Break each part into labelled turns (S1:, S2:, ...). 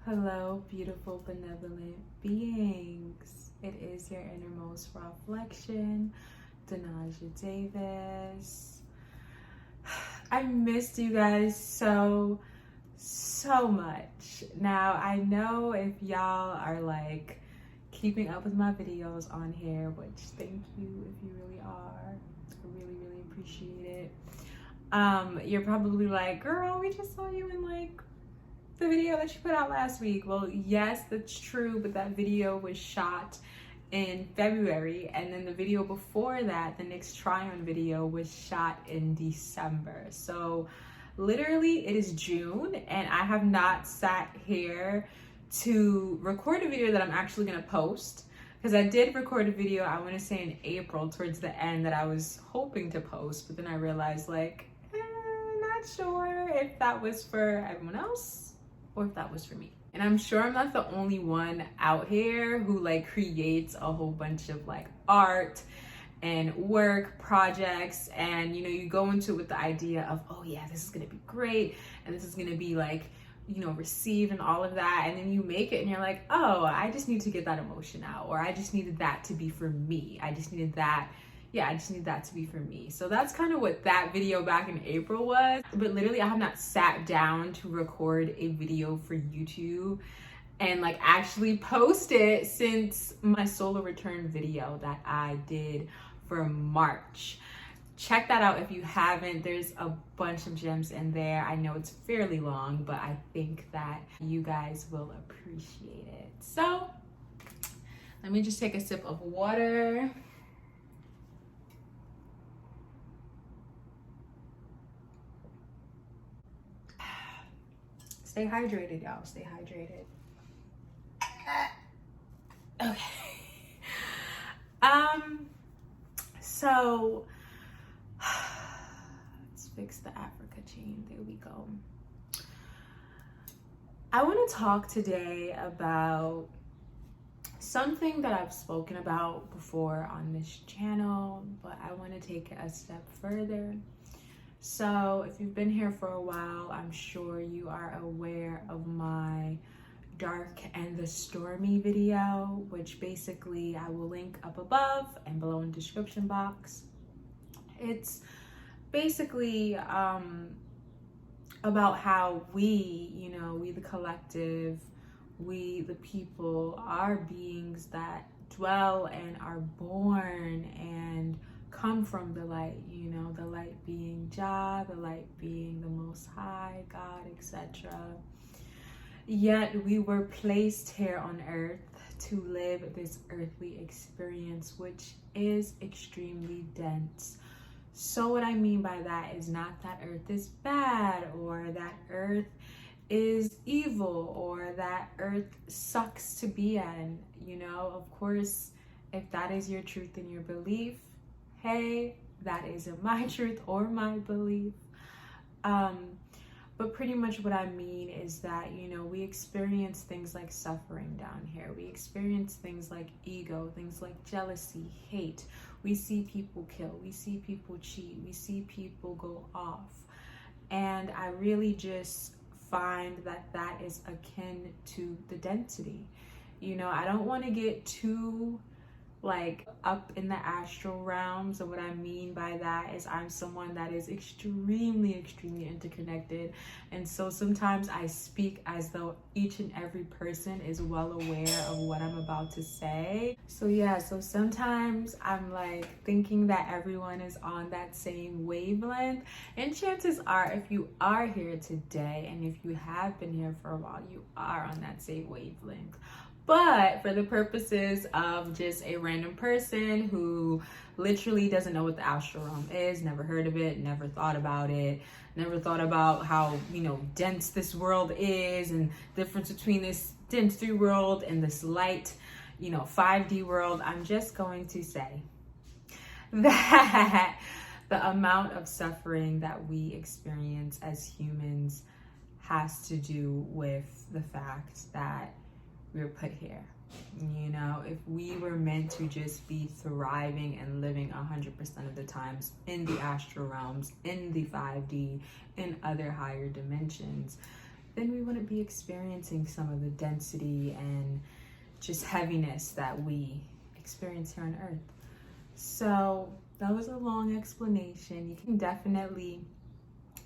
S1: Hello, beautiful, benevolent beings. It is your innermost reflection, Danajha Davis. I missed you guys so much. Now, I know if y'all are like keeping up with my videos on here, which thank you if you really are. I really appreciate it. You're probably like, girl, we just saw you in like the video that you put out last week. Well, yes, that's true, but that video was shot in February, and then the video before that, the next try-on video, was shot in December. So literally it is June, and I have not sat here to record a video that I'm actually gonna post, because I did record a video, I want to say in April towards the end, that I was hoping to post, but then I realized like not sure if that was for everyone else or if that was for me. And I'm sure I'm not the only one out here who like creates a whole bunch of like art and work projects, and you know, you go into it with the idea of, oh yeah, this is gonna be great, and this is gonna be like, you know, received and all of that, and then you make it and you're like, oh, I just need to get that emotion out, or I just needed that to be for me. I just need that to be for me. So that's kind of what that video back in April was. But literally, I have not sat down to record a video for YouTube and like actually post it since my solar return video that I did for March. Check that out if you haven't. There's a bunch of gems in there. I know it's fairly long, but I think that you guys will appreciate it. So let me just take a sip of water. Stay hydrated, y'all. Stay hydrated. Okay. So let's fix the Africa chain. There we go. I want to talk today about something that I've spoken about before on this channel, but I want to take it a step further. So if you've been here for a while, I'm sure you are aware of my dark and the stormy video, which basically I will link up above and below in the description box. It's basically about how we, you know, we the collective, we the people, are beings that dwell and are born and come from the light, you know, the light being Jah, the light being the Most High, God, etc. Yet we were placed here on earth to live this earthly experience, which is extremely dense. So what I mean by that is not that earth is bad, or that earth is evil, or that earth sucks to be in. You know, of course, if that is your truth and your belief, hey, that isn't my truth or my belief. But pretty much what I mean is that, you know, we experience things like suffering down here. We experience things like ego, things like jealousy, hate. We see people kill. We see people cheat. We see people go off. And I really just find that that is akin to the density. You know, I don't want to get too like up in the astral realms, and what I mean by that is I'm someone that is extremely interconnected, and so sometimes I speak as though each and every person is well aware of what I'm about to say. So yeah, so sometimes I'm like thinking that everyone is on that same wavelength, and chances are if you are here today and if you have been here for a while, you are on that same wavelength. But for the purposes of just a random person who literally doesn't know what the astral realm is, never heard of it, never thought about it, never thought about how, you know, dense this world is, and the difference between this dense 3 world and this light, you know, 5D world, I'm just going to say that the amount of suffering that we experience as humans has to do with the fact that we were put here. You know, if we were meant to just be thriving and living 100% of the times in the astral realms, in the 5D, in other higher dimensions, then we wouldn't be experiencing some of the density and just heaviness that we experience here on Earth. So that was a long explanation. You can definitely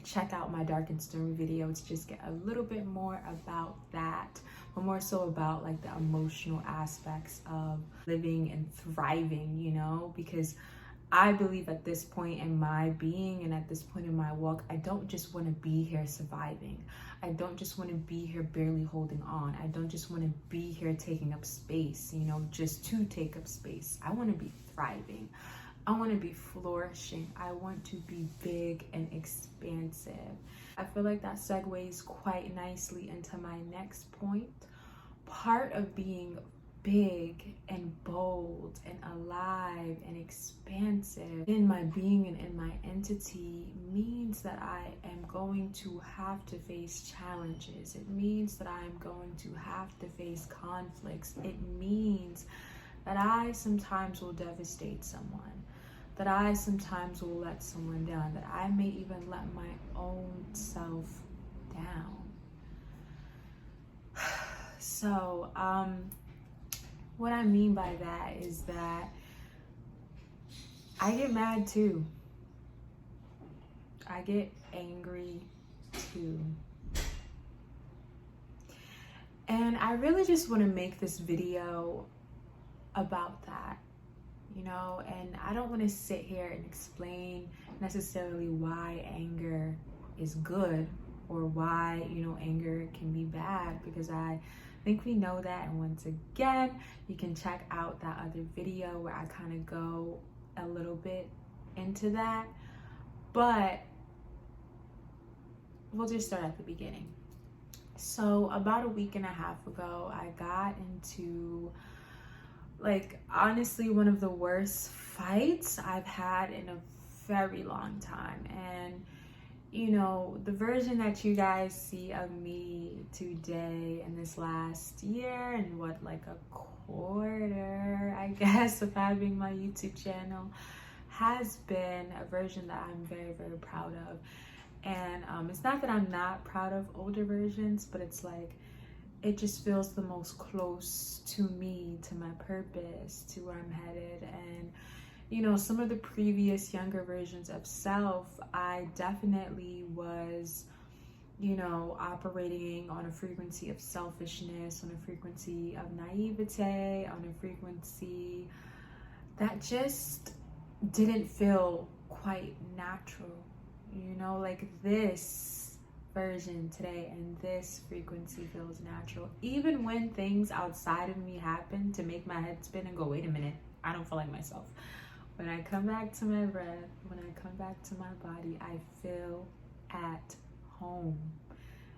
S1: check out my dark and stormy video to just get a little bit more about that, but more so about like the emotional aspects of living and thriving, you know, because I believe at this point in my being and at this point in my walk, I don't just want to be here surviving. I don't just want to be here barely holding on. I don't just want to be here taking up space, you know, just to take up space. I want to be thriving. I want to be flourishing. I want to be big and expansive. I feel like that segues quite nicely into my next point. Part of being big and bold and alive and expansive in my being and in my entity means that I am going to have to face challenges. It means that I am going to have to face conflicts. It means that I sometimes will devastate someone, that I sometimes will let someone down, that I may even let my own self down. So, what I mean by that is that I get mad too. I get angry too. And I really just want to make this video about that, you know, and I don't want to sit here and explain necessarily why anger is good or why, you know, anger can be bad, because I think we know that. And once again, you can check out that other video where I kind of go a little bit into that, but we'll just start at the beginning. So about a week and a half ago, I got into, like, honestly, one of the worst fights I've had in a very long time. And you know, the version that you guys see of me today in this last year and what, like a quarter, I guess, of having my YouTube channel has been a version that I'm very, very proud of. And it's not that I'm not proud of older versions, but it's like, it just feels the most close to me, to my purpose, to where I'm headed. And you know, some of the previous younger versions of self, I definitely was, you know, operating on a frequency of selfishness, on a frequency of naivete, on a frequency that just didn't feel quite natural. You know, like this version today and this frequency feels natural. Even when things outside of me happen to make my head spin and go, wait a minute, I don't feel like myself. When I come back to my breath, when I come back to my body, I feel at home.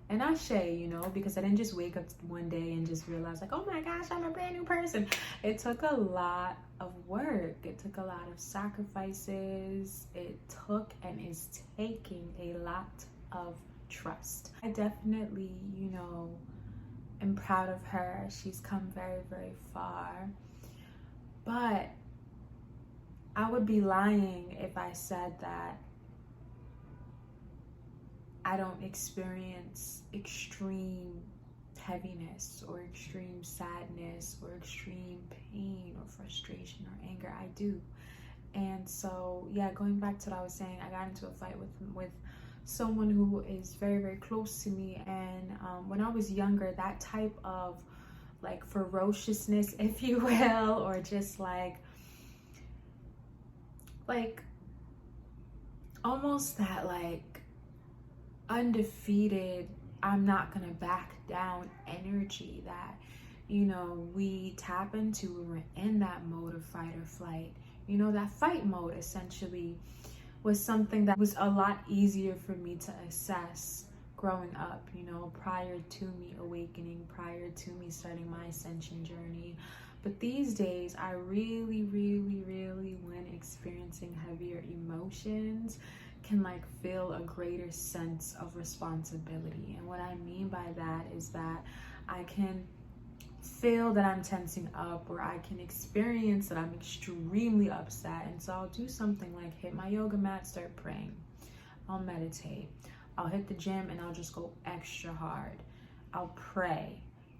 S1: And I say, you know, because I didn't just wake up one day and just realize like, oh my gosh, I'm a brand new person. It took a lot of work. It took a lot of sacrifices. It took and is taking a lot of trust. I definitely, you know, am proud of her. She's come very, very far. But I would be lying if I said that I don't experience extreme heaviness or extreme sadness or extreme pain or frustration or anger. I do. And so, yeah, going back to what I was saying, I got into a fight with someone who is very, very close to me. And when I was younger, that type of like ferociousness, if you will, or just like almost that like undefeated, I'm not gonna back down energy that, you know, we tap into when we're in that mode of fight or flight. You know, that fight mode essentially was something that was a lot easier for me to assess growing up, you know, prior to me awakening, prior to me starting my ascension journey. But these days, I really, when experiencing heavier emotions, can like feel a greater sense of responsibility. And what I mean by that is that I can feel that I'm tensing up, or I can experience that I'm extremely upset. And so I'll do something like hit my yoga mat, start praying. I'll meditate. I'll hit the gym and I'll just go extra hard. I'll pray.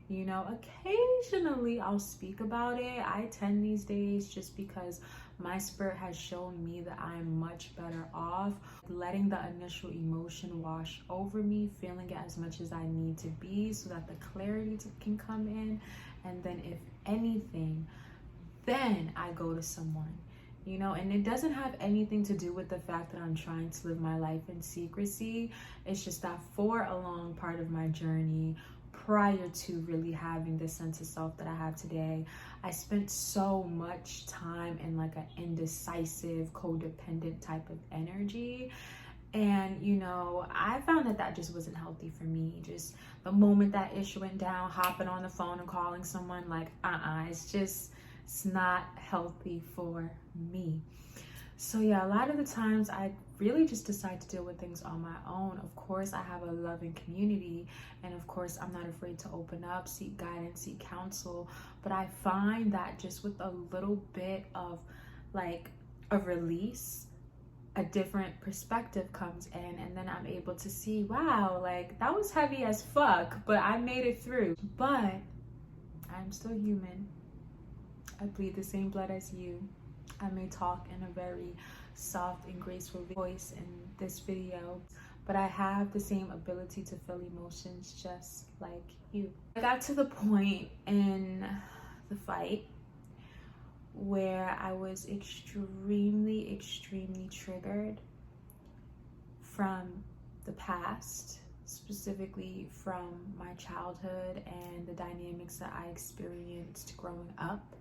S1: You know, occasionally I'll speak about it. I tend these days just because my spirit has shown me that I'm much better off letting the initial emotion wash over me, feeling it as much as I need to be so that the clarity can come in. And then if anything, then I go to someone. You know, and it doesn't have anything to do with the fact that I'm trying to live my life in secrecy. It's just that for a long part of my journey, prior to really having this sense of self that I have today, I spent so much time in like an indecisive, codependent type of energy. And, you know, I found that that just wasn't healthy for me. Just the moment that issue went down, hopping on the phone and calling someone, like, it's not healthy for me. So yeah, a lot of the times I really just decide to deal with things on my own. Of course, I have a loving community, and of course, I'm not afraid to open up, seek guidance, seek counsel. But I find that just with a little bit of like a release, a different perspective comes in, and then I'm able to see, wow, like that was heavy as fuck, but I made it through. But I'm still human. I bleed the same blood as you. I may talk in a very soft and graceful voice in this video, but I have the same ability to feel emotions just like you. I got to the point in the fight where I was extremely triggered from the past, specifically from my childhood and the dynamics that I experienced growing up.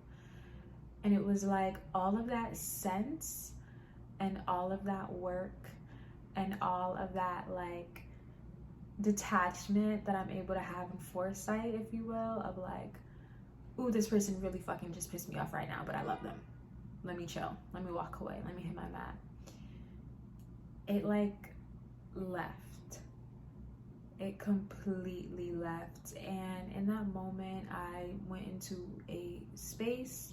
S1: And it was like all of that sense and all of that work and all of that like detachment that I'm able to have in foresight, if you will, of like, ooh, this person really fucking just pissed me off right now, but I love them. Let me chill. Let me walk away. Let me hit my mat. It like left. It completely left. And in that moment, I went into a space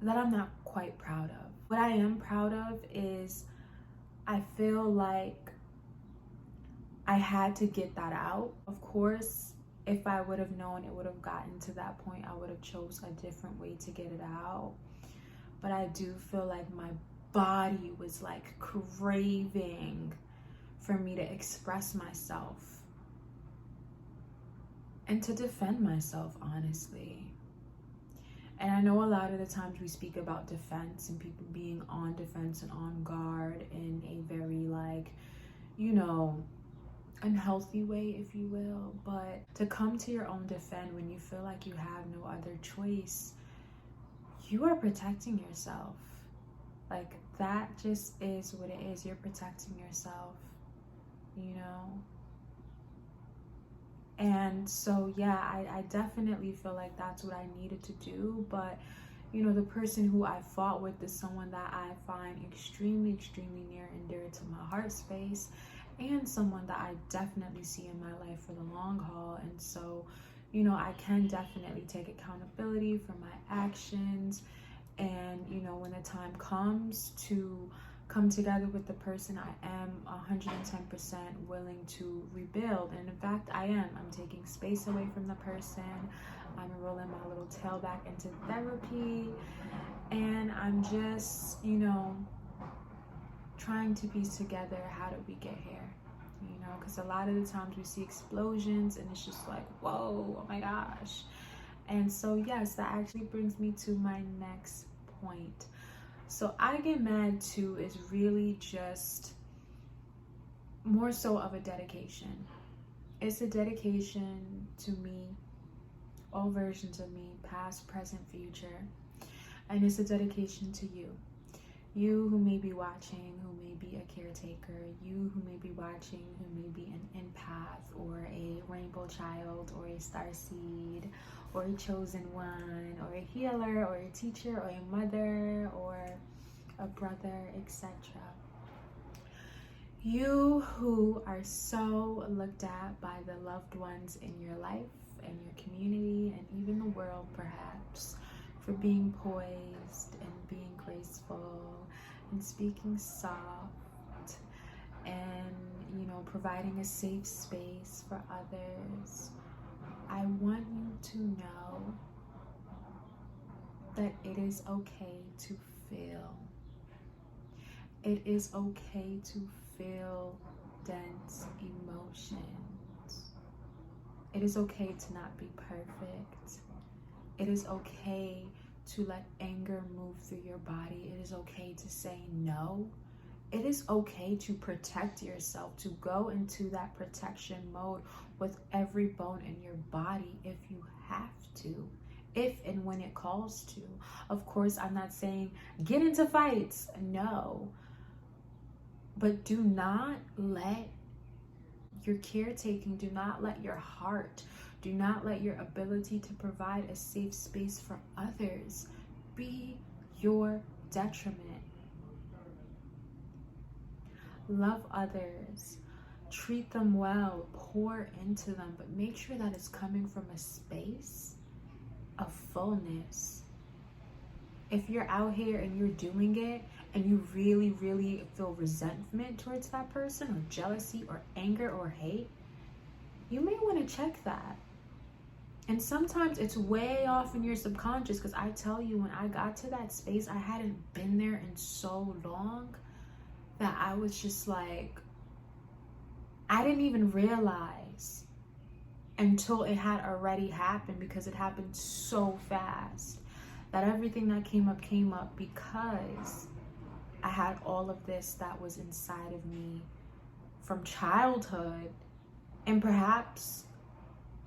S1: that I'm not quite proud of. What I am proud of is I feel like I had to get that out. Of course, if I would have known it would have gotten to that point, I would have chose a different way to get it out. But I do feel like my body was like craving for me to express myself and to defend myself, honestly. And I know a lot of the times we speak about defense and people being on defense and on guard in a very like, you know, unhealthy way, if you will. But to come to your own defense when you feel like you have no other choice, you are protecting yourself. Like that just is what it is. You're protecting yourself, you know? And so, yeah, I definitely feel like that's what I needed to do. But, you know, the person who I fought with is someone that I find extremely near and dear to my heart space, and someone that I definitely see in my life for the long haul. And so, you know, I can definitely take accountability for my actions. And, you know, when the time comes to come together with the person, I am 110% willing to rebuild. And in fact, I am. I'm taking space away from the person. I'm rolling my little tail back into therapy. And I'm just, you know, trying to piece together, how did we get here? You know, because a lot of the times we see explosions and it's just like, whoa, oh my gosh. And so, yes, that actually brings me to my next point. So I Get Mad too is really just more so of a dedication. It's a dedication to me, all versions of me, past, present, future. And it's a dedication to you. You who may be watching, who may be a caretaker, you who may be watching, who may be an empath or a rainbow child or a starseed or a chosen one or a healer or a teacher or a mother or a brother, etc. You who are so looked at by the loved ones in your life and your community and even the world perhaps for being poised and being graceful and speaking soft and, providing a safe space for others, I want you to know that it is okay to feel. It is okay to feel dense emotions. It is okay to not be perfect. It is okay to let anger move through your body. It is okay to say no. It is okay to protect yourself, to go into that protection mode with every bone in your body if you have to, if and when it calls to. Of course, I'm not saying get into fights, no. But do not let your caretaking, do not let your heart, do not let your ability to provide a safe space for others be your detriment. Love others, treat them well, pour into them, but make sure that it's coming from a space of fullness. If you're out here and you're doing it and you really, really feel resentment towards that person, or jealousy or anger or hate, you may want to check that. And sometimes it's way off in your subconscious, because I tell you, when I got to that space, I hadn't been there in so long that I was just like, I didn't even realize until it had already happened, because it happened so fast that everything that came up because I had all of this that was inside of me from childhood and perhaps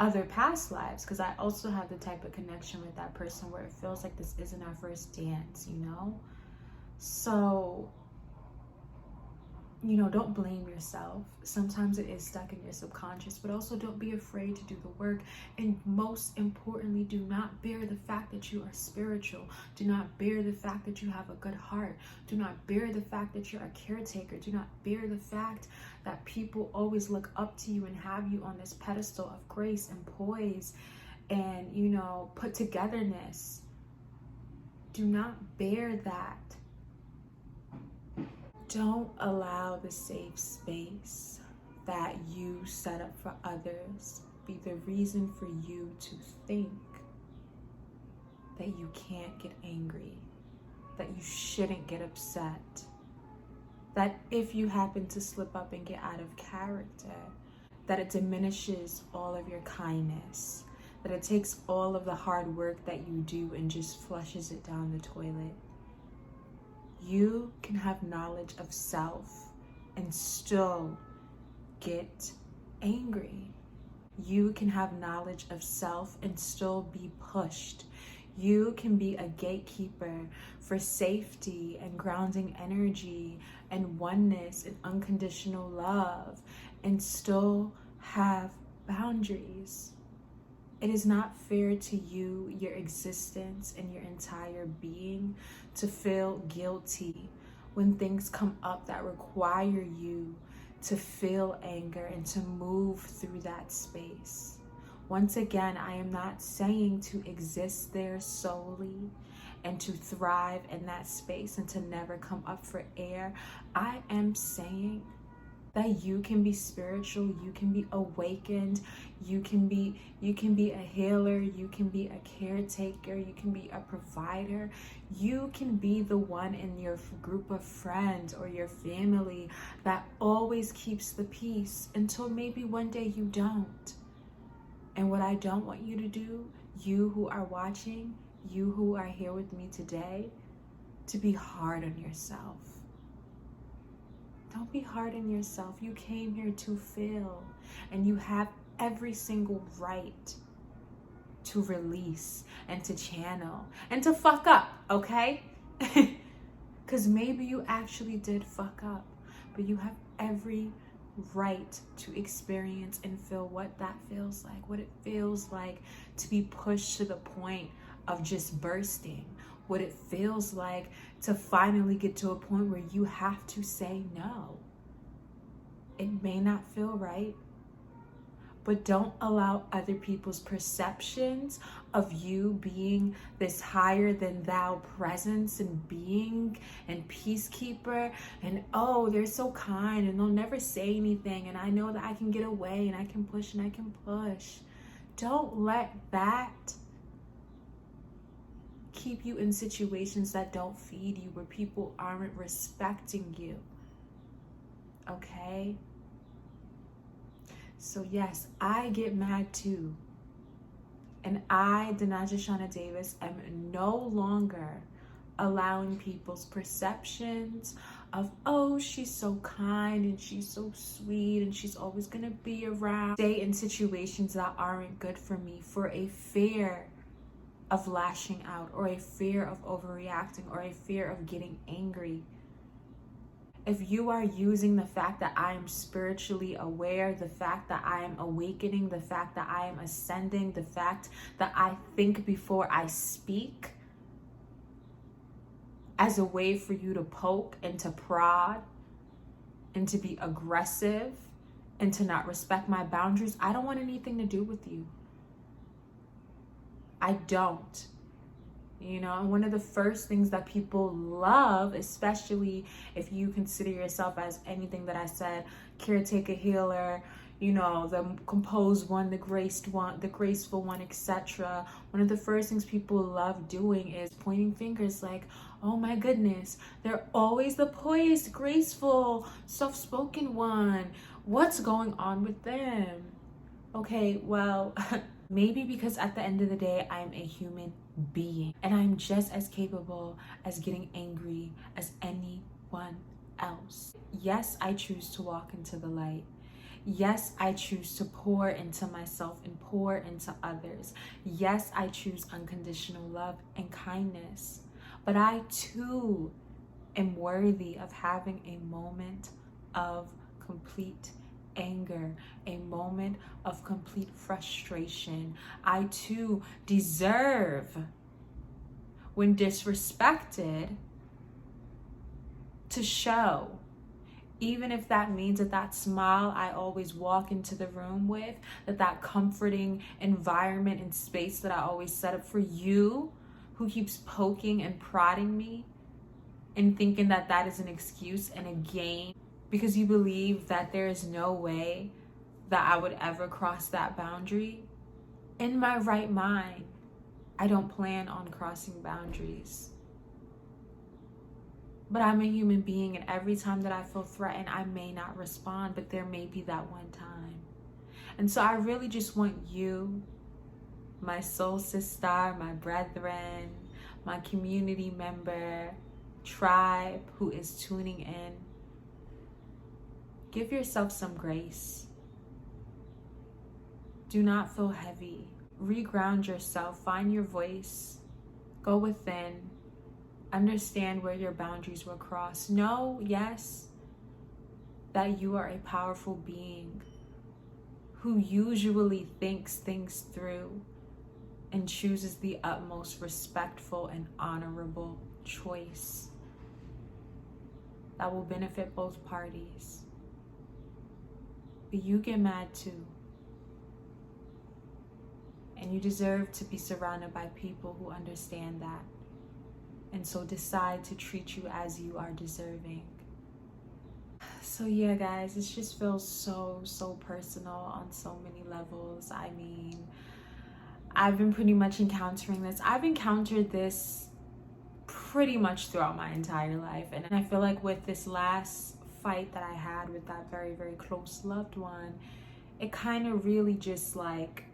S1: other past lives, because I also have the type of connection with that person where it feels like this isn't our first dance, So, don't blame yourself. Sometimes it is stuck in your subconscious, but also don't be afraid to do the work. And most importantly, do not bear the fact that you are spiritual. Do not bear the fact that you have a good heart. Do not bear the fact that you're a caretaker. Do not bear the fact that people always look up to you and have you on this pedestal of grace and poise and, put togetherness. Do not bear that. Don't allow the safe space that you set up for others be the reason for you to think that you can't get angry, that you shouldn't get upset, that if you happen to slip up and get out of character, that it diminishes all of your kindness, that it takes all of the hard work that you do and just flushes it down the toilet. You can have knowledge of self and still get angry. You can have knowledge of self and still be pushed. You can be a gatekeeper for safety and grounding energy and oneness and unconditional love and still have boundaries. It is not fair to you, your existence, and your entire being to feel guilty when things come up that require you to feel anger and to move through that space. Once again, I am not saying to exist there solely and to thrive in that space and to never come up for air. I am saying that you can be spiritual, you can be awakened, you can be a healer, you can be a caretaker, you can be a provider, you can be the one in your group of friends or your family that always keeps the peace until maybe one day you don't. And what I don't want you to do, you who are watching, you who are here with me today, to be hard on yourself. Don't be hard on yourself. You came here to feel, and you have every single right to release and to channel and to fuck up, okay? Because maybe you actually did fuck up, but you have every right to experience and feel what that feels like, what it feels like to be pushed to the point of just bursting, what it feels like to finally get to a point where you have to say no. It may not feel right, but don't allow other people's perceptions of you being this higher than thou presence and being and peacekeeper and, oh, they're so kind and they'll never say anything and I know that I can get away and I can push and I can push. Don't let that keep you in situations that don't feed you, where people aren't respecting you. Okay? So yes, I get mad too. And I, Danajha Shauna Davis, am no longer allowing people's perceptions of, oh, she's so kind and she's so sweet and she's always gonna be around, stay in situations that aren't good for me for a fear of lashing out or a fear of overreacting or a fear of getting angry. If you are using the fact that I am spiritually aware, the fact that I am awakening, the fact that I am ascending, the fact that I think before I speak as a way for you to poke and to prod and to be aggressive and to not respect my boundaries, I don't want anything to do with you. I don't. You know, and one of the first things that people love, especially if you consider yourself as anything that I said, caretaker, healer, you know, the composed one, the graceful one, etc. One of the first things people love doing is pointing fingers like, oh my goodness, they're always the poised, graceful, soft-spoken one. What's going on with them? Okay, well, maybe because at the end of the day, I'm a human being and I'm just as capable as getting angry as anyone else. Yes, I choose to walk into the light. Yes, I choose to pour into myself and pour into others. Yes, I choose unconditional love and kindness. But I too am worthy of having a moment of complete anger, a moment of complete frustration. I too deserve, when disrespected, to show, even if that means that smile I always walk into the room with, that comforting environment and space that I always set up for you, who keeps poking and prodding me and thinking that is an excuse and a game because you believe that there is no way that I would ever cross that boundary. In my right mind, I don't plan on crossing boundaries. But I'm a human being, and every time that I feel threatened, I may not respond, but there may be that one time. And so I really just want you, my soul sister, my brethren, my community member, tribe who is tuning in, give yourself some grace. Do not feel heavy. Reground yourself. Find your voice. Go within. Understand where your boundaries were crossed. Know, yes, that you are a powerful being who usually thinks things through and chooses the utmost respectful and honorable choice that will benefit both parties. But you get mad too. And you deserve to be surrounded by people who understand that. And so decide to treat you as you are deserving. So yeah, guys, it just feels so personal on so many levels. I mean, I've been pretty much encountering this. I've encountered this pretty much throughout my entire life. And I feel like with this last fight that I had with that very, very close loved one, it kind of really just like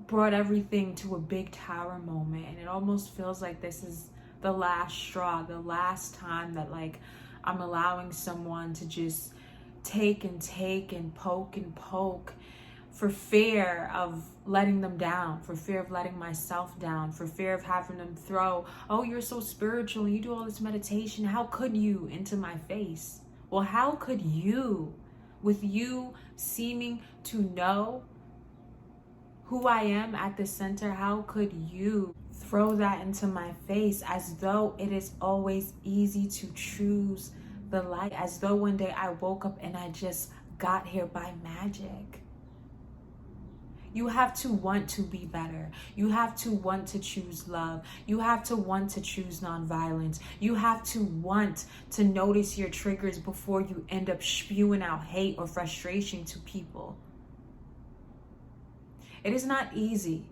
S1: brought everything to a big tower moment. And it almost feels like this is the last straw, the last time that like I'm allowing someone to just take and poke for fear of letting them down, for fear of letting myself down, for fear of having them throw, oh, you're so spiritual, you do all this meditation, how could you, into my face. Well, how could you, with you seeming to know who I am at the center, how could you throw that into my face as though it is always easy to choose the light, as though one day I woke up and I just got here by magic? You have to want to be better. You have to want to choose love. You have to want to choose nonviolence. You have to want to notice your triggers before you end up spewing out hate or frustration to people. It is not easy.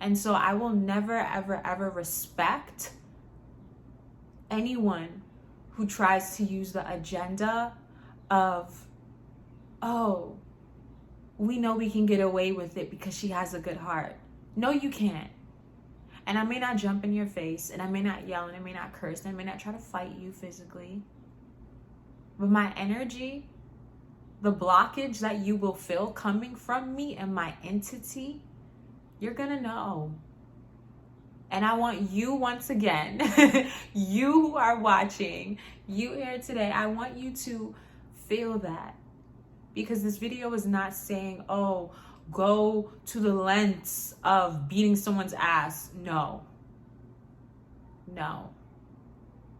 S1: And so I will never, ever, ever respect anyone who tries to use the agenda of, oh, we know we can get away with it because she has a good heart. No, you can't. And I may not jump in your face, and I may not yell, and I may not curse, and I may not try to fight you physically. But my energy, the blockage that you will feel coming from me and my entity, you're gonna know. And I want you, once again, you who are watching, you here today, I want you to feel that. Because this video is not saying, oh, go to the lengths of beating someone's ass. No.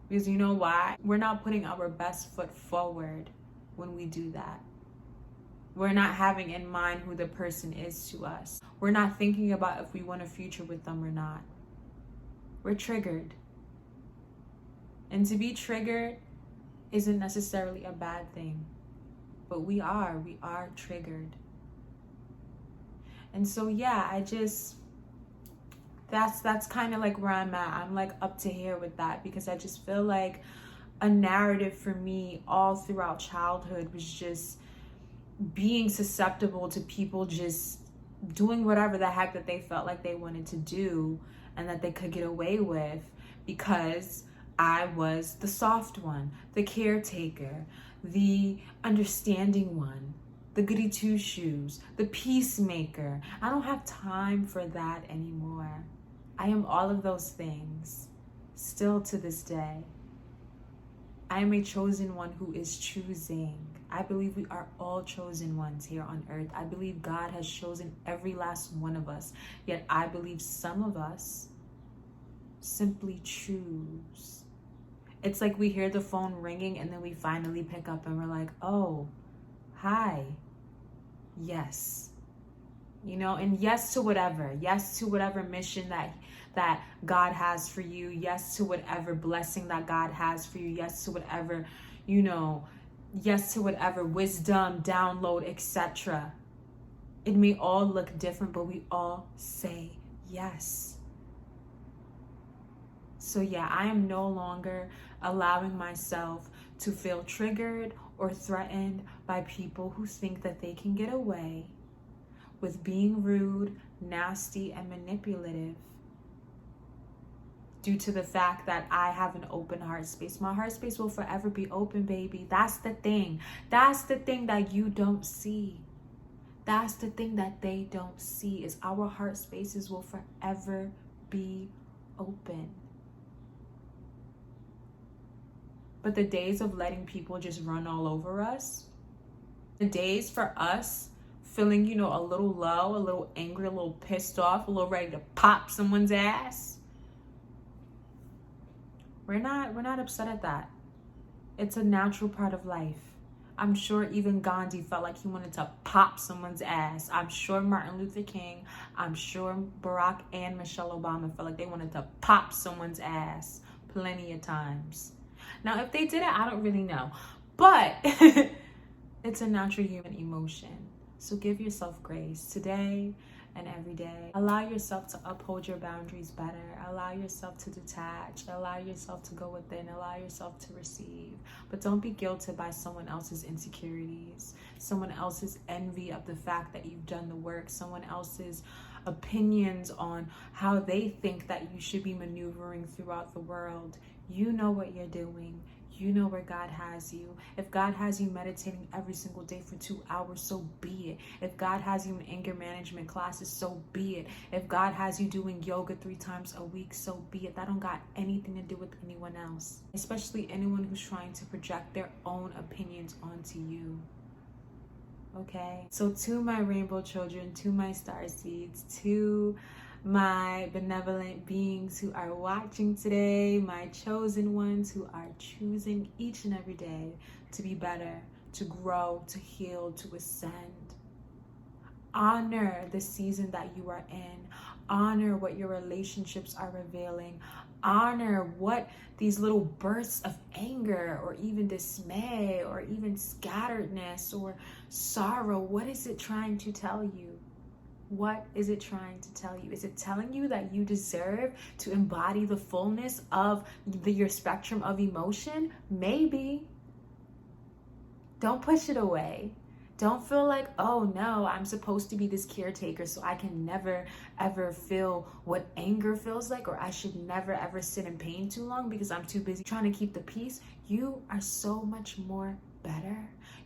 S1: Because you know why? We're not putting our best foot forward when we do that. We're not having in mind who the person is to us. We're not thinking about if we want a future with them or not. We're triggered. And to be triggered isn't necessarily a bad thing. But we are triggered. And so yeah, that's kind of like where I'm at. I'm like up to here with that because I just feel like a narrative for me all throughout childhood was just being susceptible to people just doing whatever the heck that they felt like they wanted to do and that they could get away with because I was the soft one, the caretaker, the understanding one, the goody two-shoes, the peacemaker. I don't have time for that anymore. I am all of those things, still to this day. I am a chosen one who is choosing. I believe we are all chosen ones here on earth. I believe God has chosen every last one of us. Yet I believe some of us simply choose. It's like we hear the phone ringing and then we finally pick up and we're like, oh, hi, yes. You know, and yes to whatever mission that God has for you. Yes to whatever blessing that God has for you. Yes to whatever, yes to whatever wisdom, download, etc. It may all look different, but we all say yes. So yeah, I am no longer allowing myself to feel triggered or threatened by people who think that they can get away with being rude, nasty, and manipulative due to the fact that I have an open heart space. My heart space will forever be open, baby. That's the thing. That's the thing that you don't see. That's the thing that they don't see is our heart spaces will forever be open. But the days of letting people just run all over us, the days for us feeling, a little low, a little angry, a little pissed off, a little ready to pop someone's ass, we're not upset at that. It's a natural part of life. I'm sure even Gandhi felt like he wanted to pop someone's ass. I'm sure Martin Luther King, I'm sure Barack and Michelle Obama felt like they wanted to pop someone's ass plenty of times. Now, if they did it, I don't really know. But it's a natural human emotion. So give yourself grace today and every day. Allow yourself to uphold your boundaries better. Allow yourself to detach. Allow yourself to go within. Allow yourself to receive. But don't be guilted by someone else's insecurities, someone else's envy of the fact that you've done the work, someone else's opinions on how they think that you should be maneuvering throughout the world. You know what you're doing. You know where God has you. If God has you meditating every single day for 2 hours, so be it. If God has you in anger management classes, so be it. If God has you doing yoga 3 times a week, so be it. That don't got anything to do with anyone else, especially anyone who's trying to project their own opinions onto you. Okay? So to my rainbow children, to my star seeds, to my benevolent beings who are watching today, my chosen ones who are choosing each and every day to be better, to grow, to heal, to ascend, Honor the season that you are in. Honor what your relationships are revealing. Honor what these little bursts of anger or even dismay or even scatteredness or sorrow, what is it trying to tell you? What is it trying to tell you? Is it telling you that you deserve to embody the fullness of your spectrum of emotion? Maybe. Don't push it away. Don't feel like, oh no, I'm supposed to be this caretaker so I can never ever feel what anger feels like, or I should never ever sit in pain too long because I'm too busy trying to keep the peace. You are so much more better.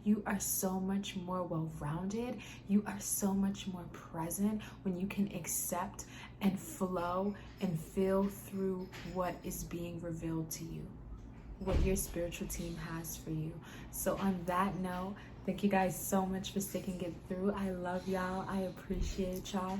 S1: You are so much more well-rounded. You are so much more present when you can accept and flow and feel through what is being revealed to you, what your spiritual team has for you. So on that note, thank you guys so much for sticking it through. I love y'all. I appreciate y'all.